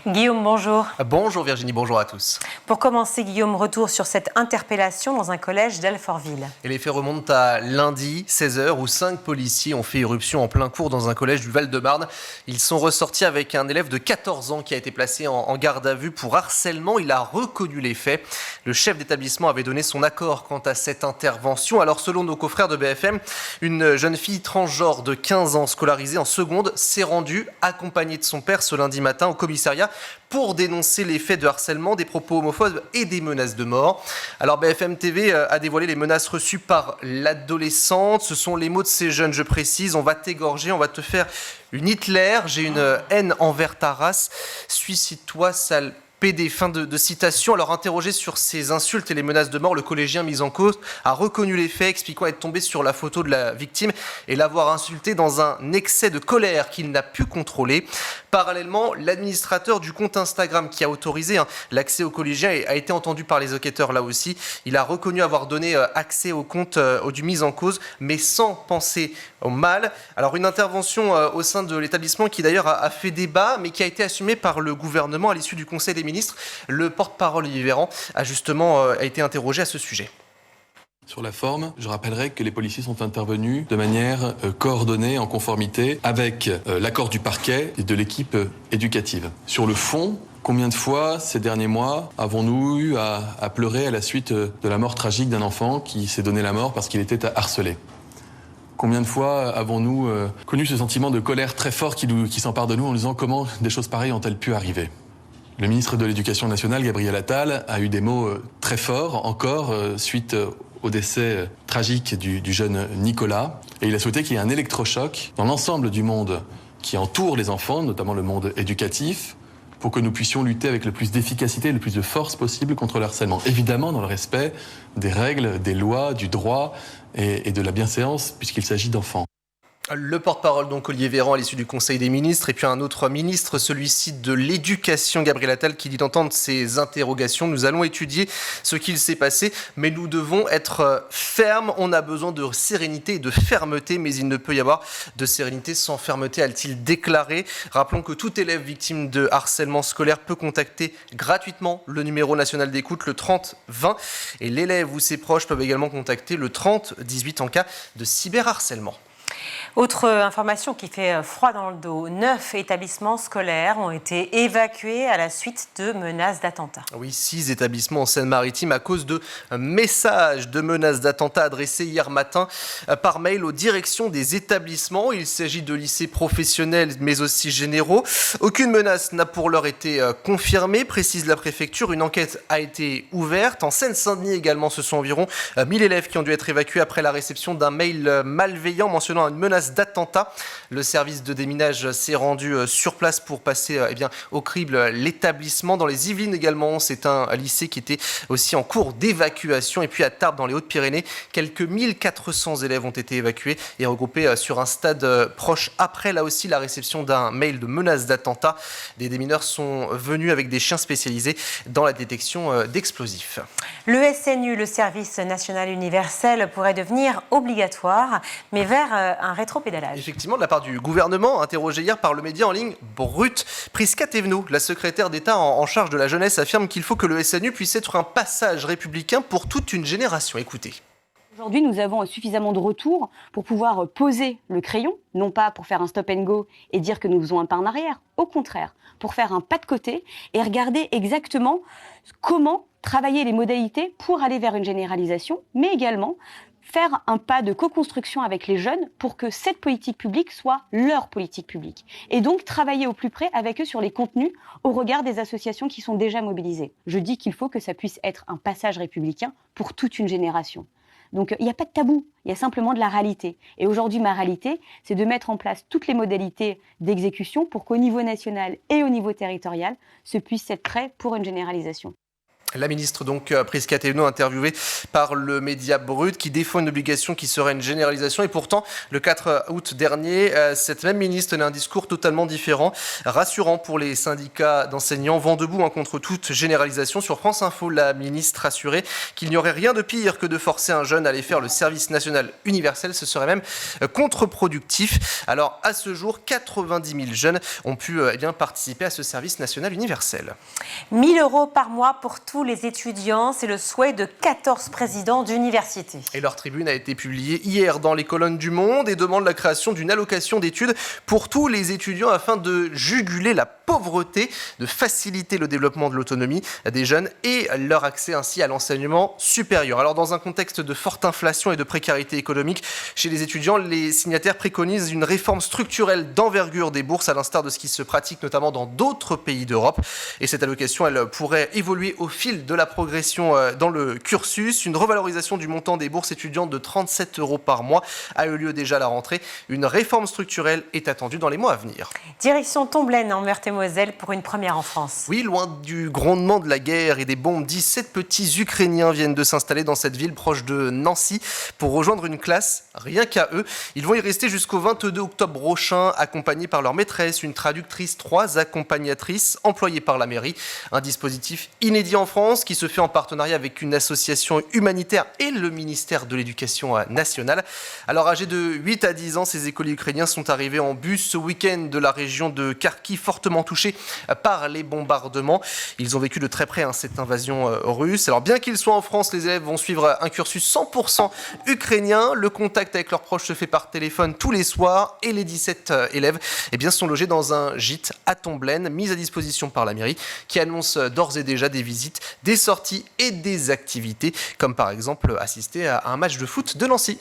Guillaume, bonjour. Bonjour Virginie, bonjour à tous. Pour commencer, Guillaume, retour sur cette interpellation dans un collège d'Alfortville. Et les faits remontent à lundi, 16h, où 5 policiers ont fait irruption en plein cours dans un collège du Val-de-Marne. Ils sont ressortis avec un élève de 14 ans qui a été placé en garde à vue pour harcèlement. Il a reconnu les faits. Le chef d'établissement avait donné son accord quant à cette intervention. Alors selon nos confrères de BFM, une jeune fille transgenre de 15 ans scolarisée en seconde s'est rendue accompagnée de son père ce lundi matin au commissariat pour dénoncer les faits de harcèlement, des propos homophobes et des menaces de mort. Alors BFM TV a dévoilé les menaces reçues par l'adolescente. Ce sont les mots de ces jeunes, je précise. On va t'égorger, on va te faire une Hitler. J'ai une haine envers ta race. Suicide-toi, sale PD. Fin de citation. Alors interrogé sur ces insultes et les menaces de mort, le collégien mis en cause a reconnu les faits, expliquant être tombé sur la photo de la victime et l'avoir insulté dans un excès de colère qu'il n'a pu contrôler. Parallèlement, l'administrateur du compte Instagram qui a autorisé l'accès au collégien a été entendu par les enquêteurs là aussi. Il a reconnu avoir donné accès au compte du mis en cause, mais sans penser au mal. Alors une intervention au sein de l'établissement qui d'ailleurs a fait débat, mais qui a été assumée par le gouvernement à l'issue du Conseil des ministres. Le porte-parole Olivier Véran a justement été interrogé à ce sujet. Sur la forme, je rappellerai que les policiers sont intervenus de manière coordonnée, en conformité avec l'accord du parquet et de l'équipe éducative. Sur le fond, combien de fois ces derniers mois avons-nous eu à pleurer à la suite de la mort tragique d'un enfant qui s'est donné la mort parce qu'il était harcelé ? Combien de fois avons-nous connu ce sentiment de colère très fort qui s'empare de nous en disant comment des choses pareilles ont-elles pu arriver ? Le ministre de l'Éducation nationale, Gabriel Attal, a eu des mots très forts encore suite au décès tragique du jeune Nicolas. Et il a souhaité qu'il y ait un électrochoc dans l'ensemble du monde qui entoure les enfants, notamment le monde éducatif, pour que nous puissions lutter avec le plus d'efficacité et le plus de force possible contre le harcèlement. Évidemment dans le respect des règles, des lois, du droit et de la bienséance, puisqu'il s'agit d'enfants. Le porte-parole, donc Olivier Véran, à l'issue du Conseil des ministres, et puis un autre ministre, celui-ci de l'Éducation, Gabriel Attal, qui dit d'entendre ces interrogations. Nous allons étudier ce qu'il s'est passé, mais nous devons être fermes. On a besoin de sérénité et de fermeté, mais il ne peut y avoir de sérénité sans fermeté, a-t-il déclaré. Rappelons que tout élève victime de harcèlement scolaire peut contacter gratuitement le numéro national d'écoute, le 30 20, et l'élève ou ses proches peuvent également contacter le 30 18 en cas de cyberharcèlement. Autre information qui fait froid dans le dos, 9 établissements scolaires ont été évacués à la suite de menaces d'attentats. Oui, 6 établissements en Seine-Maritime à cause de messages de menaces d'attentats adressés hier matin par mail aux directions des établissements. Il s'agit de lycées professionnels mais aussi généraux. Aucune menace n'a pour l'heure été confirmée, précise la préfecture. Une enquête a été ouverte. En Seine-Saint-Denis également, ce sont environ 1000 élèves qui ont dû être évacués après la réception d'un mail malveillant mentionnant une menace d'attentat. Le service de déminage s'est rendu sur place pour passer au crible l'établissement. Dans les Yvelines également, c'est un lycée qui était aussi en cours d'évacuation. Et puis à Tarbes, dans les Hautes-Pyrénées, quelques 1400 élèves ont été évacués et regroupés sur un stade proche après, là aussi, la réception d'un mail de menace d'attentat. Des démineurs sont venus avec des chiens spécialisés dans la détection d'explosifs. Le SNU, le service national universel, pourrait devenir obligatoire, mais vers un rétropédalage. Effectivement, de la part du gouvernement, interrogé hier par le média en ligne Brut. Prisca Thévenot, la secrétaire d'État en charge de la jeunesse, affirme qu'il faut que le SNU puisse être un passage républicain pour toute une génération. Écoutez. Aujourd'hui, nous avons suffisamment de retours pour pouvoir poser le crayon, non pas pour faire un stop and go et dire que nous faisons un pas en arrière, au contraire, pour faire un pas de côté et regarder exactement comment travailler les modalités pour aller vers une généralisation, mais également faire un pas de co-construction avec les jeunes pour que cette politique publique soit leur politique publique. Et donc travailler au plus près avec eux sur les contenus au regard des associations qui sont déjà mobilisées. Je dis qu'il faut que ça puisse être un passage républicain pour toute une génération. Donc il n'y a pas de tabou, il y a simplement de la réalité. Et aujourd'hui, ma réalité, c'est de mettre en place toutes les modalités d'exécution pour qu'au niveau national et au niveau territorial, ce puisse être prêt pour une généralisation. La ministre donc Prisca Thévenot, interviewée par le Média Brut, qui défend une obligation qui serait une généralisation. Et pourtant, le 4 août dernier, cette même ministre tenait un discours totalement différent, rassurant pour les syndicats d'enseignants, vent debout contre toute généralisation. Sur France Info, la ministre assurait qu'il n'y aurait rien de pire que de forcer un jeune à aller faire le service national universel. Ce serait même contre-productif. Alors, à ce jour, 90 000 jeunes ont pu participer à ce service national universel. 1 000 € par mois pour tous les étudiants, c'est le souhait de 14 présidents d'universités. Et leur tribune a été publiée hier dans les colonnes du Monde et demande la création d'une allocation d'études pour tous les étudiants afin de juguler la pauvreté, de faciliter le développement de l'autonomie des jeunes et leur accès ainsi à l'enseignement supérieur. Alors dans un contexte de forte inflation et de précarité économique chez les étudiants, les signataires préconisent une réforme structurelle d'envergure des bourses à l'instar de ce qui se pratique notamment dans d'autres pays d'Europe. Et cette allocation, elle pourrait évoluer au fil de la progression dans le cursus. Une revalorisation du montant des bourses étudiantes de 37 € par mois a eu lieu déjà à la rentrée. Une réforme structurelle est attendue dans les mois à venir. Direction Tomblaine en Meurthe-et-Moselle pour une première en France. Oui, loin du grondement de la guerre et des bombes, 17 petits Ukrainiens viennent de s'installer dans cette ville proche de Nancy pour rejoindre une classe rien qu'à eux. Ils vont y rester jusqu'au 22 octobre prochain, accompagnés par leur maîtresse, une traductrice, 3 accompagnatrices employées par la mairie. Un dispositif inédit en France qui se fait en partenariat avec une association humanitaire et le ministère de l'Éducation nationale. Alors âgés de 8 à 10 ans, ces écoliers ukrainiens sont arrivés en bus ce week-end de la région de Kharkiv, fortement touchée par les bombardements. Ils ont vécu de très près cette invasion russe. Alors bien qu'ils soient en France, les élèves vont suivre un cursus 100% ukrainien. Le contact avec leurs proches se fait par téléphone tous les soirs et les 17 élèves sont logés dans un gîte à Tomblaine, mis à disposition par la mairie, qui annonce d'ores et déjà des visites, des sorties et des activités, comme par exemple assister à un match de foot de Nancy.